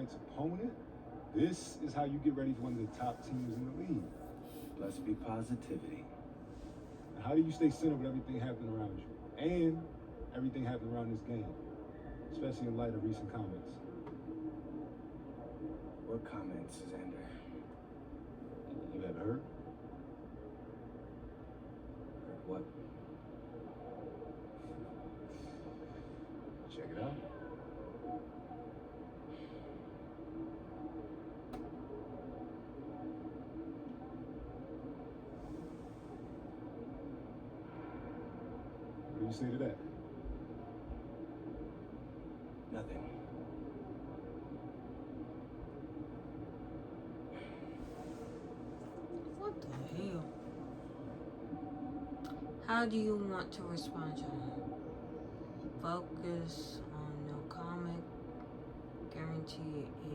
tonight's opponent, this is how you get ready for one of the top teams in the league. Let's be positivity. And how do you stay centered with everything happening around you? And everything happening around this game, especially in light of recent comments. What comments, Xander? You have heard? Heard what? Check it out. What do you say to that? Nothing. What the hell? How do you want to respond, John? Focus on no comment. Guarantee a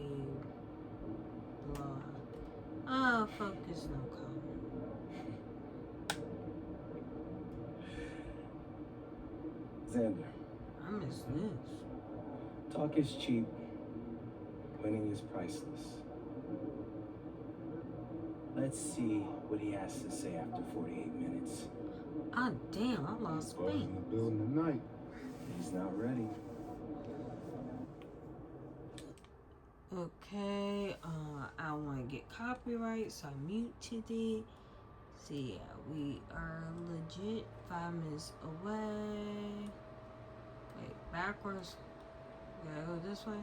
blah. Focus no comment. Xander, I miss this. talk is cheap. Winning is priceless. Let's see what he has to say after 48 minutes. Ah, damn, I lost Buzz in weight. the building tonight. He's not ready. Okay, I want to get copyright, so I muted it. So yeah, we are legit 5 minutes away. Wait, backwards. We gotta go this way.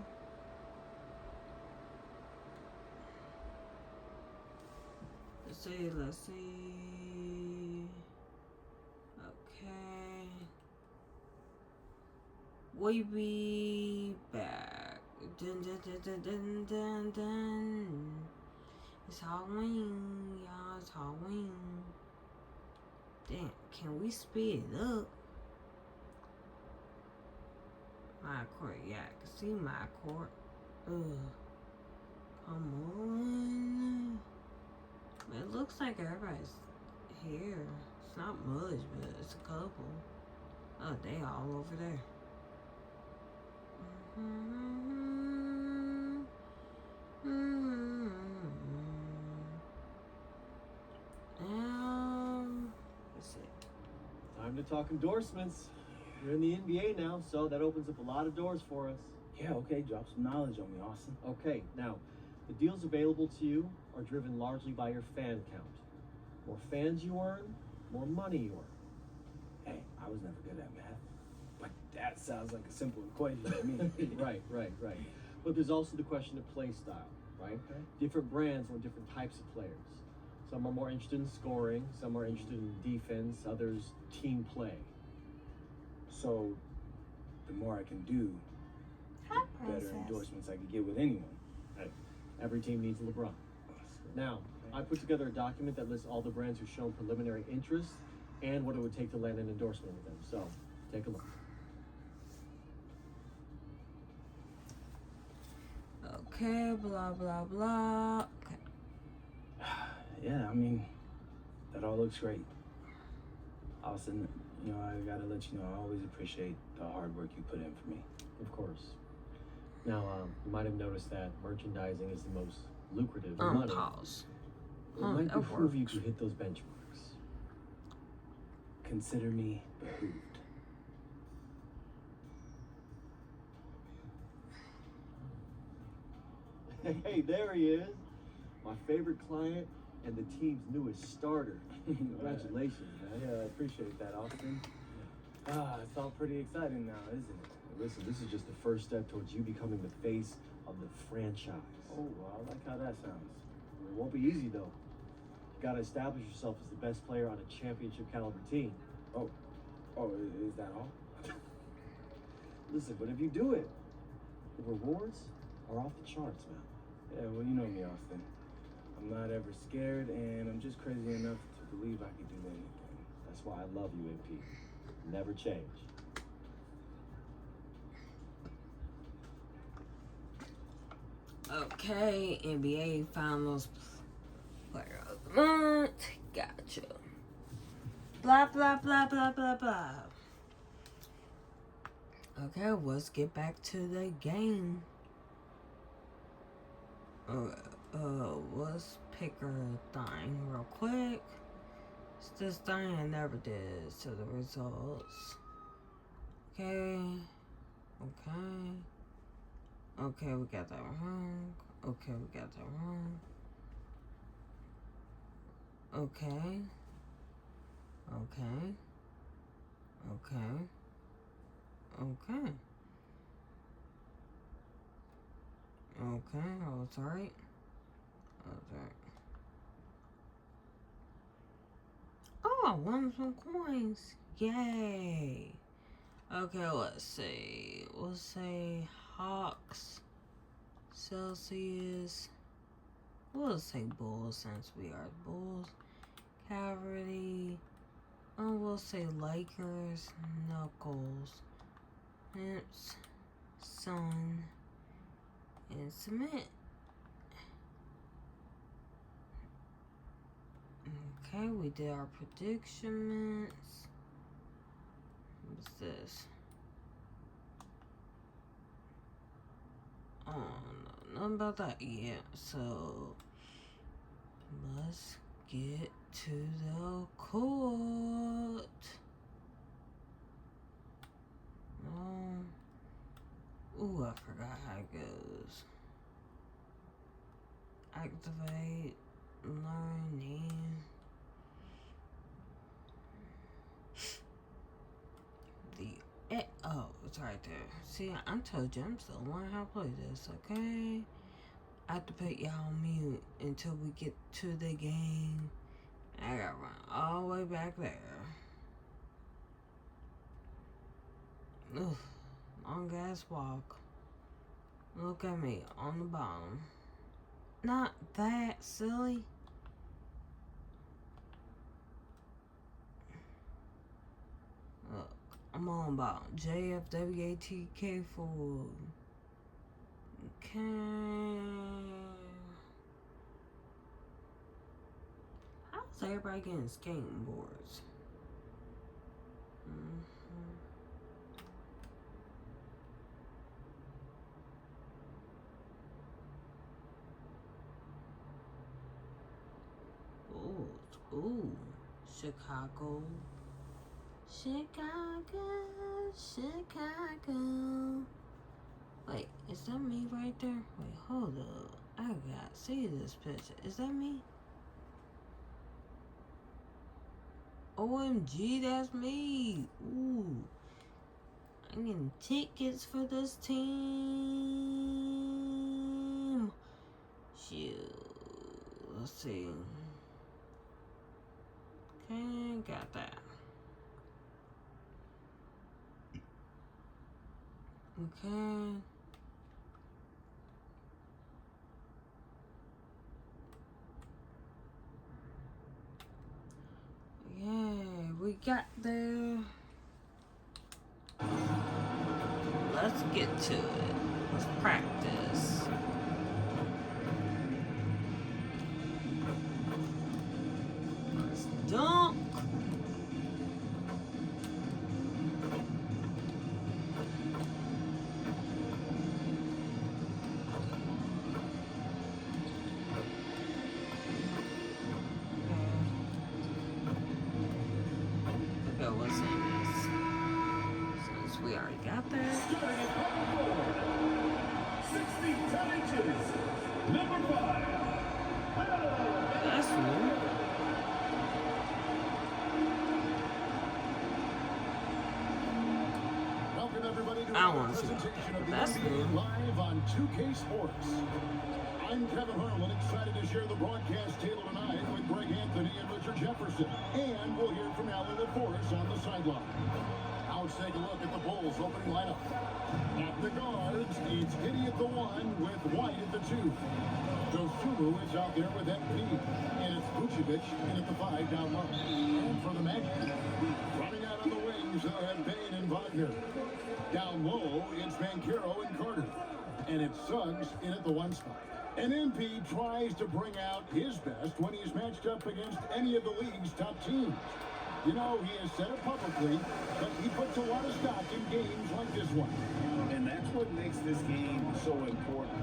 Let's see. Okay. We'll be back. Dun, dun, dun, dun, dun, dun, dun. It's Halloween, y'all. It's Halloween. Damn, can we speed it up? My court, yeah, I can see my court. Ugh. Come on. It looks like everybody's here. It's not much, but it's a couple. Oh, they all over there. Let's see. Time to talk endorsements. You're in the NBA now, so that opens up a lot of doors for us. Yeah, okay, drop some knowledge on me, Austin. Okay, now, the deals available to you are driven largely by your fan count. More fans you earn, more money you earn. Hey, I was never good at math, but that sounds like a simple equation to me. Right. But there's also the question of play style, right? Okay. Different brands want different types of players. Some are more interested in scoring, some are interested in defense, others team play. So, the more I can do, Hi, the better endorsements I can get with anyone. Hey, every team needs a LeBron. Now, I put together a document that lists all the brands who've shown preliminary interest and what it would take to land an endorsement with them. So, take a look. Okay, blah, blah, blah. Okay. Yeah, I mean, that all looks great. Austin, you know, I gotta let you know, I always appreciate the hard work you put in for me. Of course. Now, you might have noticed that merchandising is the most lucrative money. Pause. It might that behoove you works. to hit those benchmarks. Consider me behooved. Hey, there he is. My favorite client and the team's newest starter. Congratulations, man. Yeah, I appreciate that, Austin. It's all pretty exciting now, isn't it? Listen, this is just the first step towards you becoming the face of the franchise. Oh, well, I like how that sounds. It won't be easy, though. You gotta establish yourself as the best player on a championship caliber team. Oh, is that all? Listen, but if you do it, the rewards are off the charts, man. Yeah, well, you know me, Austin. I'm not ever scared, and I'm just crazy enough to believe I could do anything. That's why I love you, AP. Never change. Okay, NBA Finals Player of the Month. Gotcha. Blah, blah, blah, blah, blah, blah. Okay, let's get back to the game. Let's pick a thing real quick. It's this thing I never did, so the results. Okay. Okay, we got that wrong. Okay, we got that wrong. Okay. Okay. I was right. Oh, I won some coins. Yay. Okay, let's see. We'll say Hawks, Celsius. We'll say Bulls since we are Bulls. Cavalry. Oh, we'll say Lakers, Knuckles, Imps, Sun, and Cement. Okay, we did our predictions. What's this? Oh, no, nothing about that yet. So, let's get to the court. Ooh, I forgot how it goes. Activate, learning. Oh, it's right there. See, I told you I'm still learning how to play this, okay? I have to put y'all on mute until we get to the game. I gotta run all the way back there. Ugh, long ass walk. Look at me on the bottom. Not that silly. Look, I'm on bottom. JFWATK4. Okay. How's everybody getting skating boards? Ooh, Chicago. Wait, is that me right there? Wait, hold up. I gotta see this picture. Is that me? OMG, that's me. Ooh. I'm getting tickets for this team. Shoot. Let's see. Okay, got that. Okay. Yeah, we got there. Let's get to it. Let's practice. Let's dunk. We already got there. Starting at power forward, 6 feet 10 inches, number 5. That's new. Welcome everybody to I another want to see presentation of the that's NBA new. live on 2K Sports. I'm Kevin Harlan, excited to share the broadcast table tonight with Greg Anthony and Richard Jefferson. And we'll hear from Alan LaForce on the sideline. Now let's take a look at the Bulls opening lineup. At the guards, it's Giddey at the 1 with White at the 2. Dosunmu is out there with MP. And it's Vucevic in at the 5 down low. And for the Magic, running out on the wings, they'll have Bane and Wagner. Down low, it's Banchero and Carter. And it's Suggs in at the 1 spot. And MP tries to bring out his best when he's matched up against any of the league's top teams. You know, he has said it publicly, but he puts a lot of stock in games like this one. And that's what makes this game so important.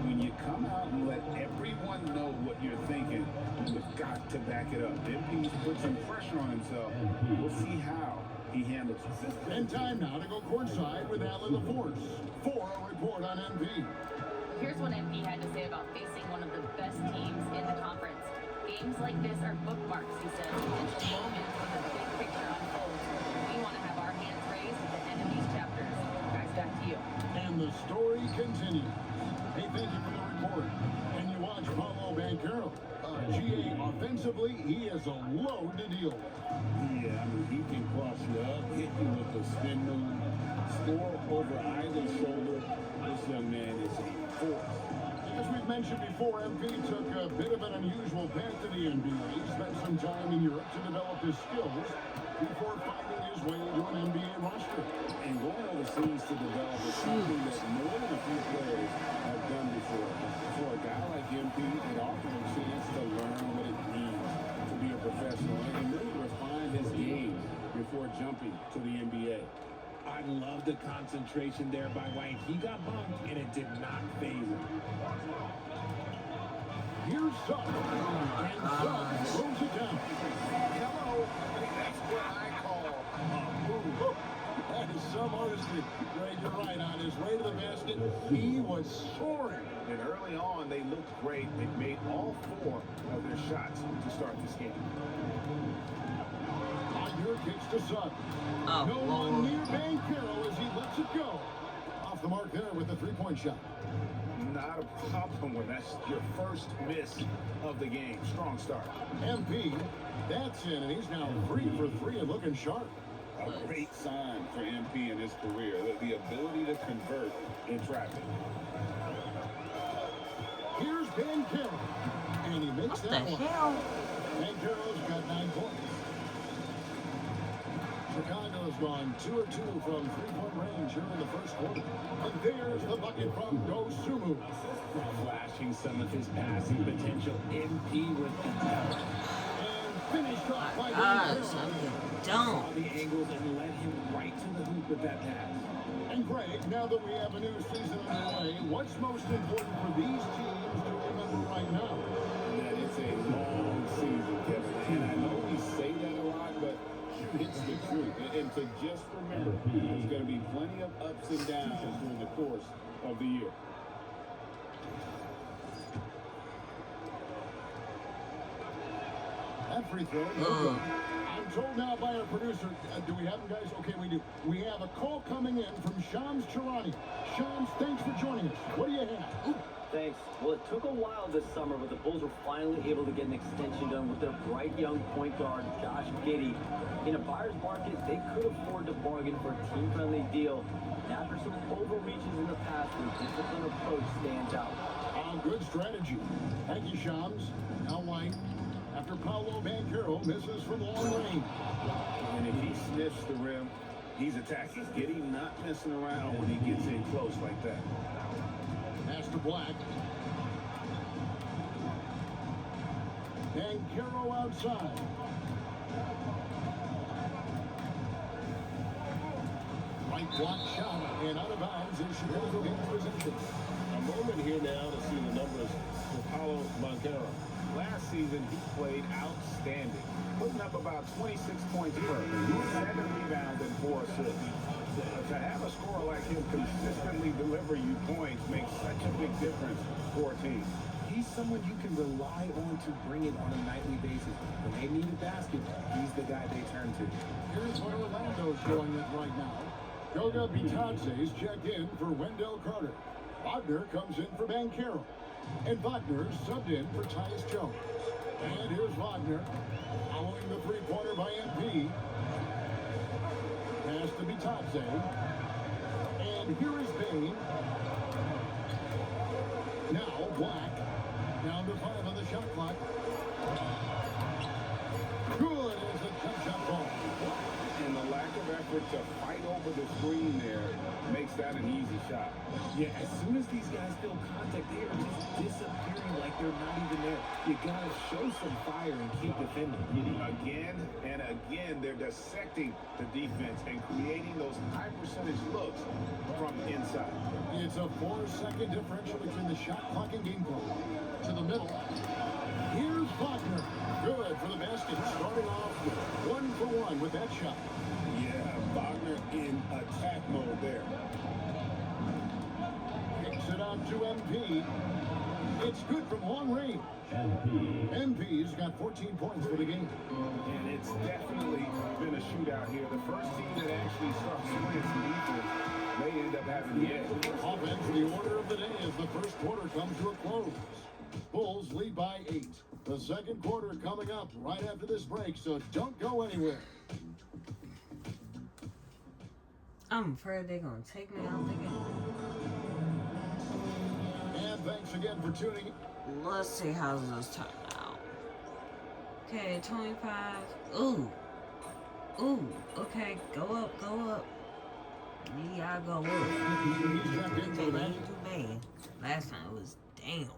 When you come come out and let everyone know what you're thinking. You've got to back it up. MP's put some pressure on himself. We'll see how he handles it. And time now to go courtside with Alan LaForce for a report on MP. Here's what MP had to say about facing one of the best teams in the conference. Games like this are bookmarks, he said. It's a moment when the big picture unfolds. We want to have our hands raised at the end of these chapters. Guys, back to you. And the story continues. Hey, thank you for the report. And you watch Paolo Banchero. GA, offensively, he is a load to deal with. Yeah, I mean, he can cross you up, hit you with the spin move, score over either shoulder. This young man is a force. As we've mentioned before, MP took a bit of an unusual path to the NBA. He spent some time in Europe to develop his skills before finding his way to an NBA roster. And going overseas to develop is something that more than a few players have done before. For a guy like MP, it offers him a chance to learn what it means to be a professional and really refine his game before jumping to the NBA. I love the concentration there by White. He got bumped, and it did not phase him. Here's Suggs, and Suggs throws it down. Hello, that's what I call a move. That is some artistry. Greg, you're right. On his way to the basket, he was soaring. And early on, they looked great. They made all 4 of their shots to start this game. Wagner kicks to Suggs. Oh, No one Lord. near Banchero as he lets it go. Off the mark there with the three-point shot. Not a problem when that's your first miss of the game. Strong start. MP, that's in, and he's now 3 for 3 and looking sharp. A great sign for MP in his career, the ability to convert in traffic. Here's Banchero, and he makes What the that one. hell? Banchero's got 9 points. Chicago's gone 2 of 2 from three-point range here in the first quarter. And there's the bucket from Dosunmu. Flashing some of his passing potential. MP with the And finished off by Gosh, Banchero. I'm saw dumb. the angles and led him right to the hoop with that pass. And Greg, now that we have a new season underway, what's most important for these teams to remember right now? That it's a long season, Kevin. And I know we say that a lot, but it's the truth. And to just remember, there's going to be plenty of ups and downs during the course of the year. That free throw. No good. I'm told now by our producer, do we have him, guys? Okay, we do. We have a call coming in from Shams Charania. Shams, thanks for joining us. What do you have? Thanks. Well, it took a while this summer, but the Bulls were finally able to get an extension done with their bright young point guard, Josh Giddey. In a buyer's market, they could afford to bargain for a team-friendly deal. And after some overreaches in the past, their disciplined approach stands out. Good strategy. Thank you, Shams. Now White, after Paolo Banchero misses from long range. And if he sniffs the rim, he's attacking. Giddey not messing around when he gets in close like that. Pass to Black. Banchero outside. Right block shot and out of bounds in Chicago in position. A moment here now to see the numbers for Paolo Banchero. Last season, he played outstanding, putting up about 26 points per, 7 rebounds and 4 assists. To have a scorer like him consistently deliver you points makes such a big difference for a team. He's someone you can rely on to bring it on a nightly basis. When they need a basket, he's the guy they turn to. Here's what Orlando's going with right now. Goga Bitadze's checked in for Wendell Carter. Wagner comes in for Banchero. And Wagner subbed in for Tyus Jones. And here's Wagner following the three-pointer by MP. Pass to Bitadze. And here is Bain. Now Black. Down to 5 on the shot clock. Good as a jump shot ball. And the lack of effort to fight over the screen there makes that an easy shot. Yeah, as soon as these guys feel contact, they are just disappearing like they're not even there. You gotta show some fire and keep defending. Again and again, they're dissecting the defense and creating those high percentage looks from inside. It's a 4-second differential between the shot clock and game clock. To the middle. Here's Wagner. Good for the basket. Starting off 1 for 1 with that shot. Yeah, Wagner in attack mode there. Kicks it out to MP. It's good from long range. MP's got 14 points for the game. And it's definitely been a shootout here. The first team that actually starts playing some defense may end up having the edge. Offense, the order of the day as the first quarter comes to a close. Bulls lead by 8. The second quarter coming up right after this break, so don't go anywhere. I'm afraid they're gonna take me out the game. And thanks again for tuning in. Let's see how this turn out. Okay, 25. Ooh. Ooh. Okay, go up, go up. Yeah, I go up. He's checked in for Okay, the they match. ain't too bad. Last time it was damn.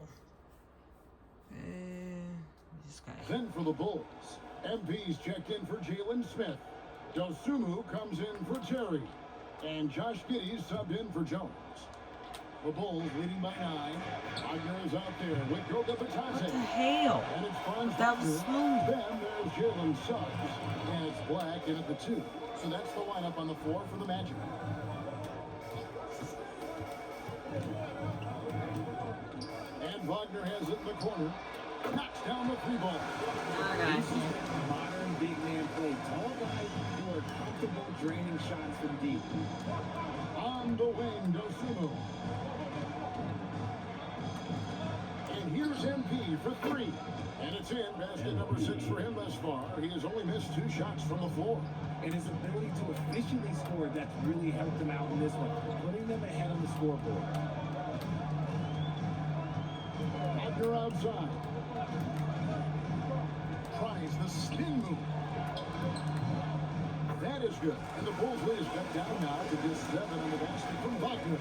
Just got Then for the Bulls, MP's checked in for Jalen Smith. Dosumu comes in for Terry. And Josh Giddey subbed in for Jones. The Bulls leading by 9. Wagner is out there with Goga What the Batadze. hell? And it's Franz That was Wagner. smooth. Then there's Jalen Suggs. And it's Black in at the 2. So that's the lineup on the floor for the Magic. And Wagner has it in the corner. Knocks down the 3-ball. Okay. This is that modern big man play. Tall guys who are comfortable draining shots from deep. On the wing, Dosumu. And here's MP for 3. And it's in. Basket number 6 for him thus far. He has only missed 2 shots from the floor. And his ability to efficiently score, that's really helped him out in this one, putting them ahead on the scoreboard. Wagner outside. Tries the spin move. That is good. And the Bulls lead is cut down now to just 7 on the basket from Wagner.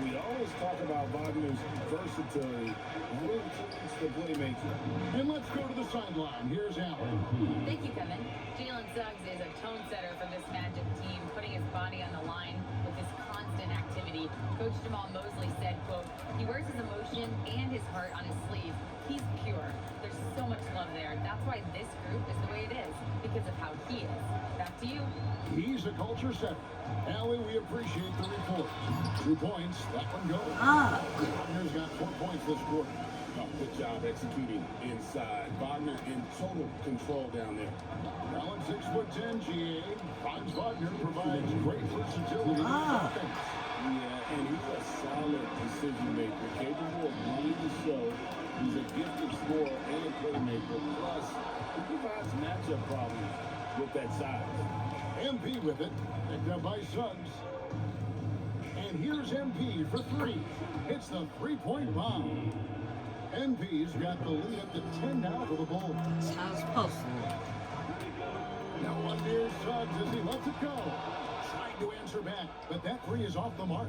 We always talk about Wagner's versatility. Who includes the playmaker? And let's go to the sideline. Here's Allen. Thank you, Kevin. Jalen Suggs is a tone setter for this Magic team, putting his body on the line with his constant activity. Coach Jamal Mosley said, quote, he wears his emotion and his heart on his sleeve. He's pure. There's so much love there. That's why this group is the way it is, because of how he is. Back to you. He's a culture setter. Allie, we appreciate the report. 2 points. That one goes. Wagner's got 4 points this quarter. Oh, good job executing inside. Wagner in total control down there. Now at 6'10", GA, Franz Wagner provides great versatility in offense. Yeah, and he's a solid decision maker, capable of running the show. He's a gifted scorer and playmaker. Plus, he provides matchup problems with that size. MP with it, picked up by Suggs. And here's MP for 3. Hits the 3-point bomb. MP's got the lead up to 10 now for the Bulls. That's how it's supposed to look. Now one near Suggs as he lets it go. Trying to answer back, but that 3 is off the mark.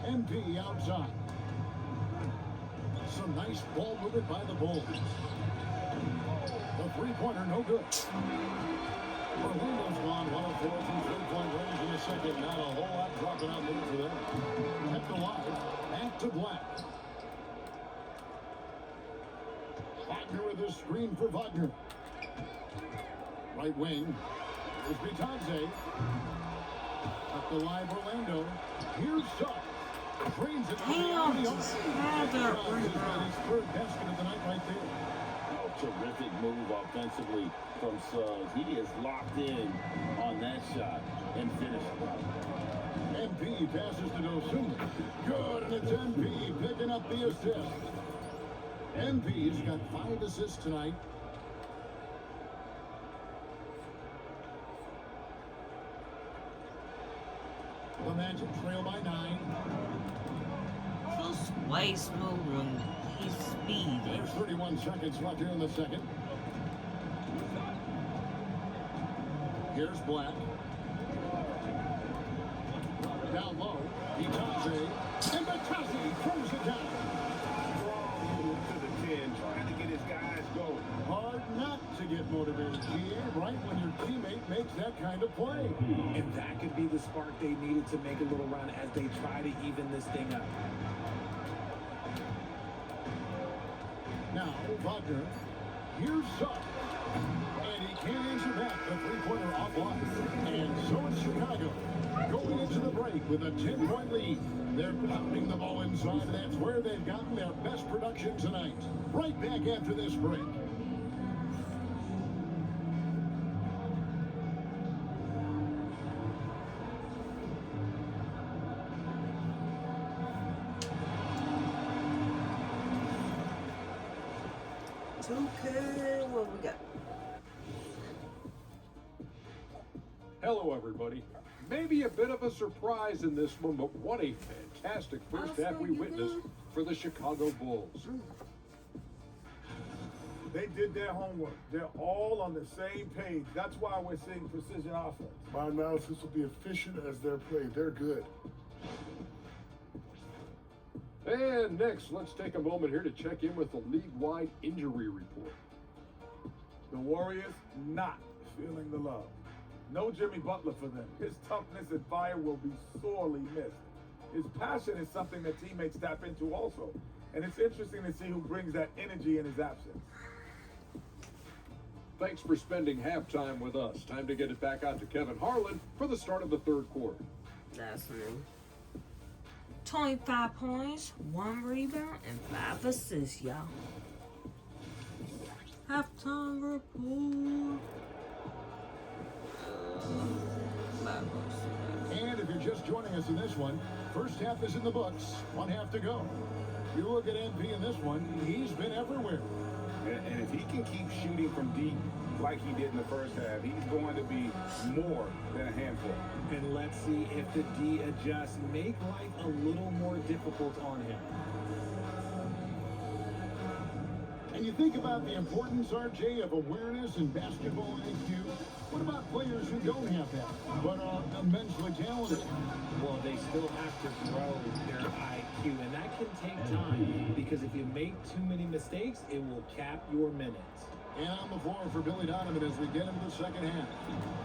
MP outside. Some nice ball movement by the Bulls. The 3-pointer, no good. Orlando's gone 1-of-4 from 3-point range in the second. Not a whole lot dropping out there for them. Kept alive. Back to Black. Wagner with a screen for Wagner. Right wing. There's Batadze. Up the line, Orlando. Here's Suggs. Trains it. Damn, just had that Suggs has got his 3rd basket of the night right there. Terrific move offensively from Suggs. He is locked in on that shot and finished. MP passes to Dosumu. Good, and it's MP picking up the assist. MP's got 5 assists tonight. The Magic trail by 9. Feels way smooth when he's speed. There's 31 seconds left here in the second. Here's Black. Down low. Itaze, and Batazzi throws it down. Strong move to the 10, trying to get his guys going. Hard not to get motivated, GA, right when your teammate makes that kind of play. And that could be the spark they needed to make a little run as they try to even this thing up. Now, Wagner, here's Suggs. And he can't answer back the three-pointer offline. And so it's Chicago going into the break with a 10-point lead. They're pounding the ball inside, and that's where they've gotten their best production tonight. Right back after this break. Okay, what we got? Hello, everybody. Maybe a bit of a surprise in this one, but what a fantastic first half we witnessed for the Chicago Bulls. They did their homework. They're all on the same page. That's why we're seeing precision offense. My analysis will be efficient as their play. They're good. And next, let's take a moment here to check in with the league-wide injury report. The Warriors not feeling the love. No Jimmy Butler for them. His toughness and fire will be sorely missed. His passion is something that teammates tap into also. And it's interesting to see who brings that energy in his absence. Thanks for spending halftime with us. Time to get it back out to Kevin Harlan for the start of the third quarter. That's me. 25 points, 1 rebound, and 5 assists, y'all. Halftime report. And if you're just joining us in this one, first half is in the books. 1 half to go. You look at MP in this one, he's been everywhere. And if he can keep shooting from deep like he did in the first half, he's going to be more than a handful. And let's see if the D adjusts, make life a little more difficult on him. And you think about the importance, RJ, of awareness and basketball IQ. What about players who don't have that, but are immensely talented? Well, they still have to grow their IQ, and that can take time, because if you make too many mistakes, it will cap your minutes. And on the floor for Billy Donovan as we get into the second half.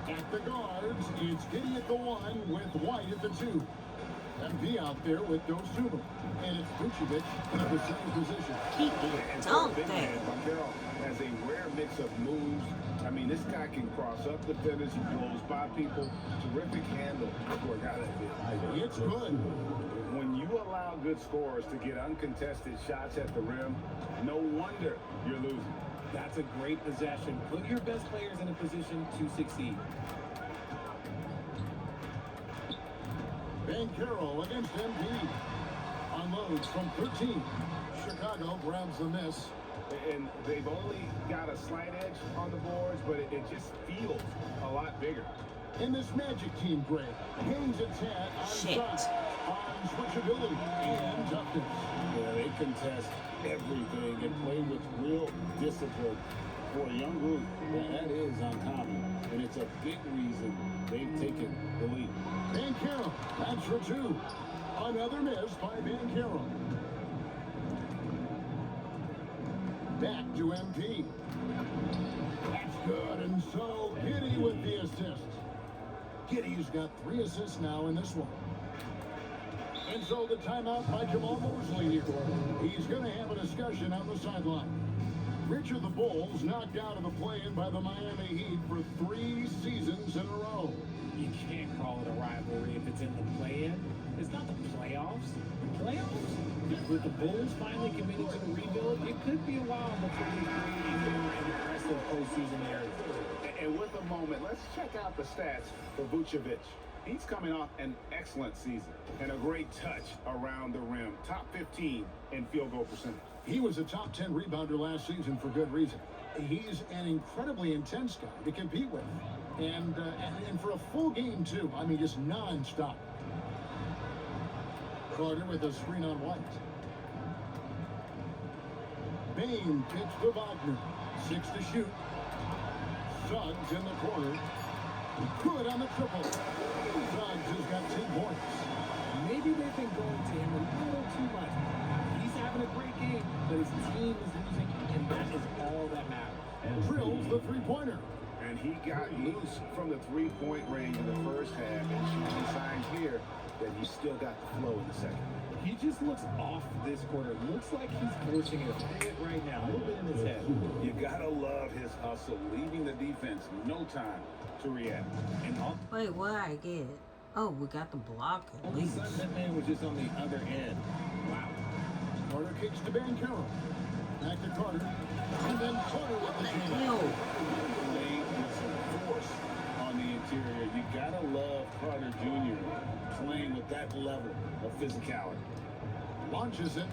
At the guards, it's Giddey at the 1 with White at the 2. MP out there with Dosunmu. And it's Vucevic in the same position. Keep it dunked there. Banchero has a rare mix of moves. I mean, this guy can cross up defenders. He blows by people. Terrific handle for a guy like this. It's good. When you allow good scorers to get uncontested shots at the rim, no wonder you're losing. That's a great possession. Put your best players in a position to succeed. Banchero against MP. Unloads from 13. Chicago grabs the miss. And they've only got a slight edge on the boards, but it just feels a lot bigger. In this Magic team, Greg, hangs its hat on size, on switchability, and toughness. Yeah, they contest everything and play with real discipline. For a young group, that is uncommon, and it's a big reason they've taken the lead. Banchero, that's for 2. Another miss by Banchero. Back to MP. That's good, and so Giddey with the assist. Giddey's got 3 assists now in this one. And so the timeout by Jamal Mosley here. He's going to have a discussion on the sideline. Richard, the Bulls knocked out of the play-in by the Miami Heat for 3 seasons in a row. You can't call it a rivalry if it's in the play-in. It's not the playoffs. Playoffs? With the Bulls finally committed to the rebuild, it could be a while before we create a more impressive postseason narrative. And with a moment, let's check out the stats for Vucevic. He's coming off an excellent season and a great touch around the rim. Top 15 in field goal percentage. He was a top 10 rebounder last season for good reason. He's an incredibly intense guy to compete with. And for a full game, too. I mean, just non-stop. Carter with a screen on White. Bain pitched to Wagner. 6 to shoot. Suggs in the corner. Good on the triple. Suggs has got 10 points. Maybe they've been going to him a little too much. He's having a great game, but his team is losing, and that is all that matters. Drills the three-pointer. And he got loose from the three-point range in the first half, and shooting signs here that he's still got the flow in the second. He just looks off this quarter. Looks like he's forcing it a bit right now, a little bit in his head. You gotta love his hustle, leaving the defense no time to react. And all Wait, what I get? Oh, we got the block at of a least. sudden, that man was just on the other end. Wow. Carter kicks to Banchero. Back to Carter. And then Carter with the jam. Yo, Played with some force on the interior. You gotta love Carter Jr. playing with that level of physicality. Launches it.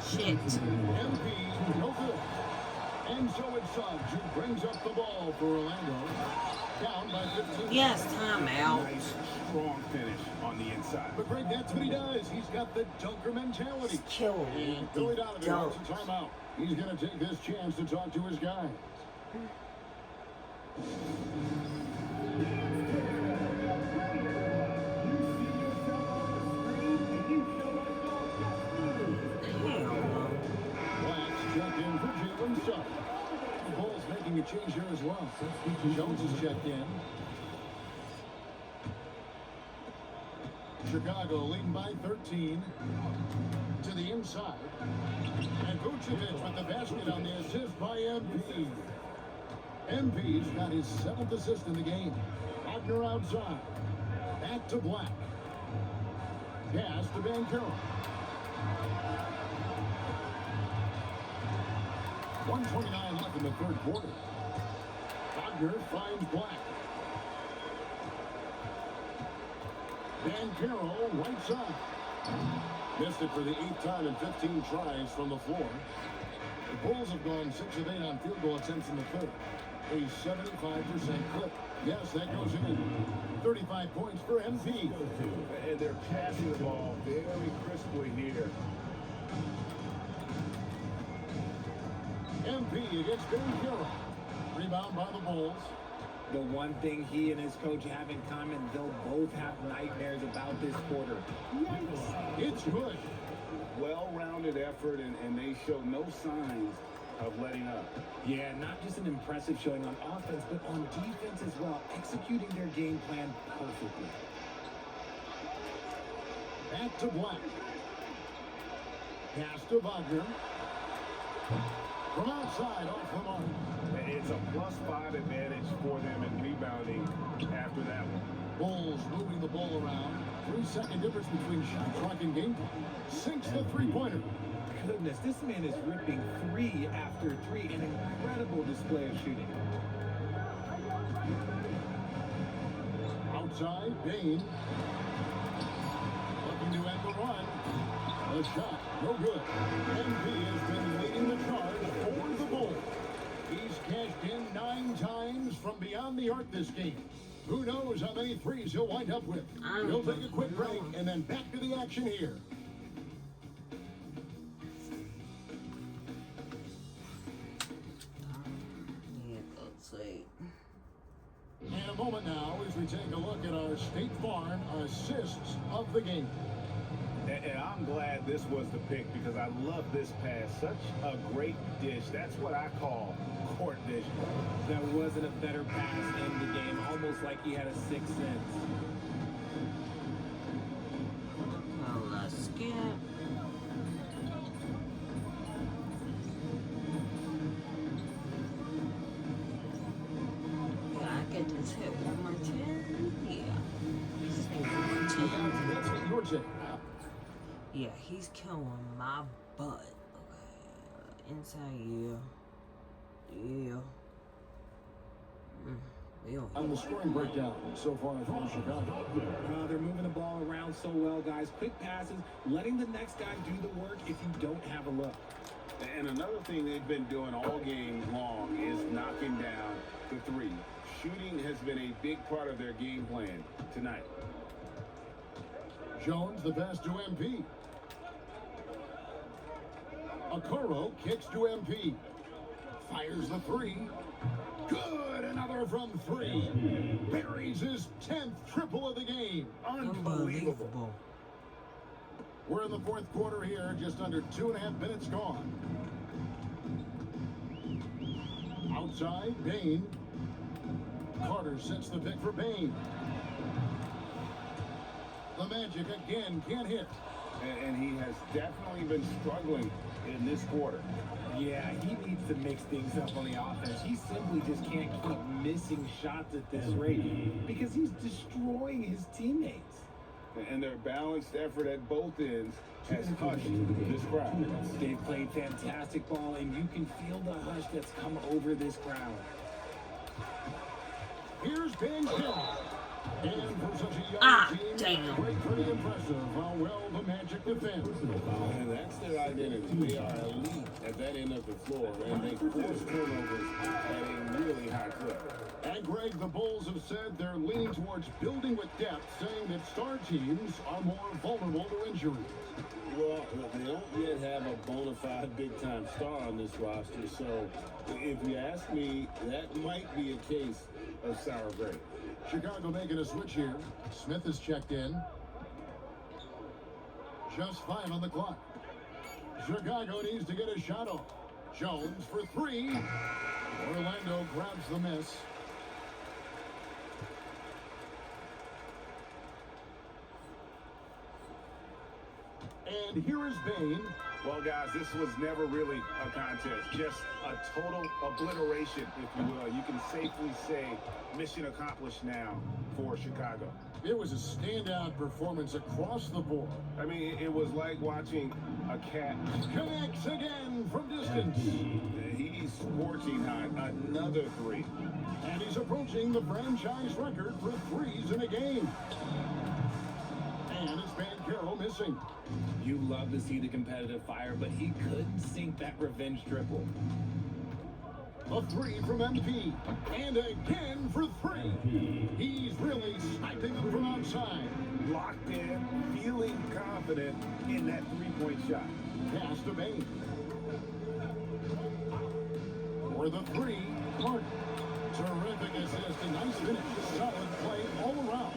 shit. MP, no good. And so it's Suggs who brings up the ball for Orlando. Down by 15. Yes, timeout. Nice, strong finish on the inside. But Greg, that's what he does. He's got the dunker mentality. He's killing me. And Billy Donovan wants a Dunks. timeout. He's going to take this chance to talk to his guy. Hell no. Blacks check in for Jalen Suggs. The Bulls making a change here as well. Jones is checked in. Chicago leading by 13 to the inside. And Vucevic with the basket on the assist by MP. MP's got his 7th assist in the game. Wagner outside. Back to Black. Pass to Banchero. 1:29 left in the third quarter. Wagner finds Black. Banchero right side. Missed it for the 8th time in 15 tries from the floor. The Bulls have gone 6 of 8 on field goal attempts in the third. A 75% clip. Yes, that goes in. 35 points for MP. And they're passing the ball very crisply here. MP against Banchero. Rebound by the Bulls. The one thing he and his coach have in common, they'll both have nightmares about this quarter. It's good. Well-rounded effort, and they show no signs of letting up. Yeah, not just an impressive showing on offense, but on defense as well, executing their game plan perfectly. Back to Black. Pass to Wagner. From outside, off the mark. It's a +5 advantage for them in rebounding after that one. Bulls moving the ball around. 3-second difference between shot clock and game clock. Sinks the three-pointer. Goodness, this man is ripping 3 after 3. An incredible display of shooting. Outside, Bain. Looking to end the run. The shot, no good. MP has been leading the charge for the Bulls. He's cashed in 9 times from beyond the arc this game. Who knows how many threes he'll wind up with. He'll take a quick break and then back to the action here. Yeah, go sleep. In a moment now, as we take a look at our State Farm assists of the game. And I'm glad this was the pick because I love this pass. Such a great dish. That's what I call court vision. There wasn't a better pass in the game, almost like he had a sixth sense. Well, let's skip. Yeah, I get this hit 1 more 10. Yeah. Just hit 1 more 10. That's what you're taking. Yeah, he's killing my butt. Okay. Inside, yeah. Yeah. On the scoring breakdown so far from Chicago. They're moving the ball around so well, guys. Quick passes, letting the next guy do the work if you don't have a look. And another thing they've been doing all game long is knocking down the three. Shooting has been a big part of their game plan tonight. Jones the pass to MP. Okoro kicks to MP. Fires the three. Good, another from 3. Buries his 10th triple of the game. Unbelievable. We're in the fourth quarter here, just under 2.5 minutes gone. Outside, Bain. Carter sets the pick for Bain. The Magic again can't hit. And he has definitely been struggling in this quarter. Yeah, he needs to mix things up on the offense. He simply just can't keep missing shots at this rate because he's destroying his teammates. And their balanced effort at both ends has hushed this crowd. They played fantastic ball, and you can feel the hush that's come over this crowd. Here's Ben Carroll. And for such a young team, damn. pretty impressive how well the Magic defend. And that's their identity. They are elite at that end of the floor, and they force turnovers at a really high clip. And Greg, the Bulls have said they're leaning towards building with depth, saying that star teams are more vulnerable to injuries. Well, they don't yet have a bona fide big-time star on this roster, so if you ask me, that might be a case of sour grapes. Chicago making a switch here. Smith is checked in. Just 5 on the clock. Chicago needs to get a shot off. Jones for 3. Orlando grabs the miss. And here is Bain. Well, guys, this was never really a contest. Just a total obliteration, if you will. You can safely say mission accomplished now for Chicago. It was a standout performance across the board. I mean, it was like watching a cat. Connects again from distance. He's scorching hot. Another 3. And he's approaching the franchise record for 3s in a game. And it's Banchero missing. You love to see the competitive fire, but he couldn't sink that revenge triple. A 3 from MP. And again for 3. He's really sniping them from outside. Locked in, feeling confident in that 3-point shot. Pass to Bain. For the 3, Clark. Terrific assist, a nice finish. Solid play all around.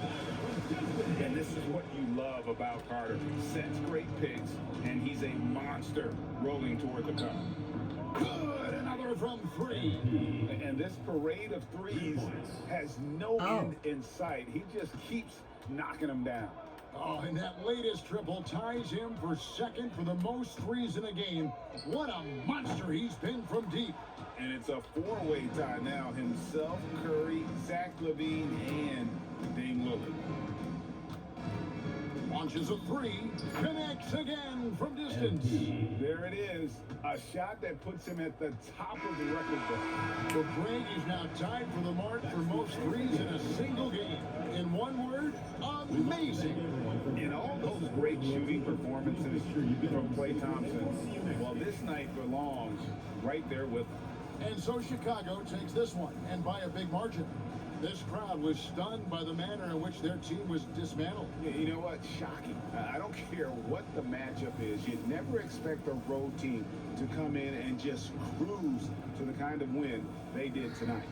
And this is what you love about Carter. Sets great picks, and he's a monster rolling toward the cup. Good, another from 3. And this parade of threes has no end in sight. He just keeps knocking them down. Oh, and that latest triple ties him for second for the most 3s in a game. What a monster he's been from deep. And it's a 4-way tie now. Himself, Curry, Zach LaVine, and Dame Lillard. Launches a 3, connects again from distance. There it is. A shot that puts him at the top of the record book. The Greg is now tied for the mark for most 3s in a single game. In one word, amazing. In all those great shooting performances from Klay Thompson, well, this night belongs right there with him. And so Chicago takes this one, and by a big margin. This crowd was stunned by the manner in which their team was dismantled. You know what? Shocking. I don't care what the matchup is. You'd never expect a road team to come in and just cruise to the kind of win they did tonight.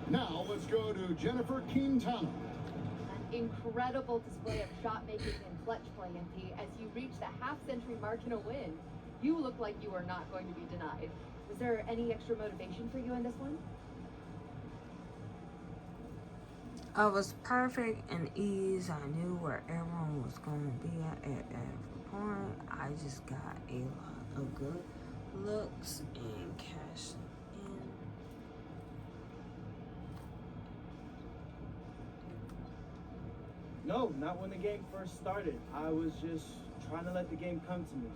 Now let's go to Jennifer Quintana. An incredible display of shot making and clutch play, MP. As you reach the half-century mark in a win, you look like you are not going to be denied. Was there any extra motivation for you in this one? It was perfect and ease. I knew where everyone was going to be at every point. I just got a lot of good looks and cashed in. No, not when the game first started. I was just trying to let the game come to me.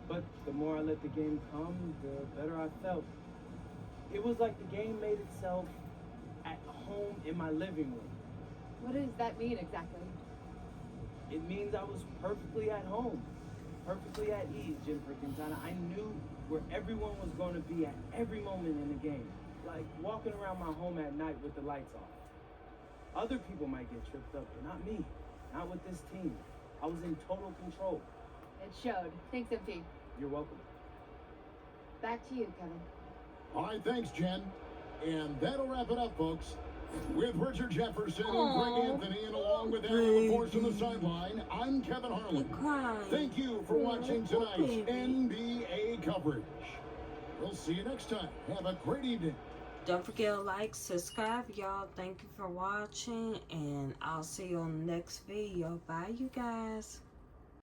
But the more I let the game come, the better I felt. It was like the game made itself at home in my living room. What does that mean exactly? It means I was perfectly at home, perfectly at ease, Jennifer Quintana. I knew where everyone was going to be at every moment in the game. Like walking around my home at night with the lights off. Other people might get tripped up, but not me. Not with this team. I was in total control. It showed. Thanks, MP. You're welcome. Back to you, Kevin. All right, thanks, Jen. And that'll wrap it up, folks. With Richard Jefferson and Aw. Greg Anthony, and along with Alan LaForce on the sideline, I'm Kevin Harlan. He crying. Thank you for watching Poor tonight's baby. NBA coverage. We'll see you next time. Have a great evening. Don't forget to like, subscribe, y'all. Thank you for watching, and I'll see you on the next video. Bye, you guys.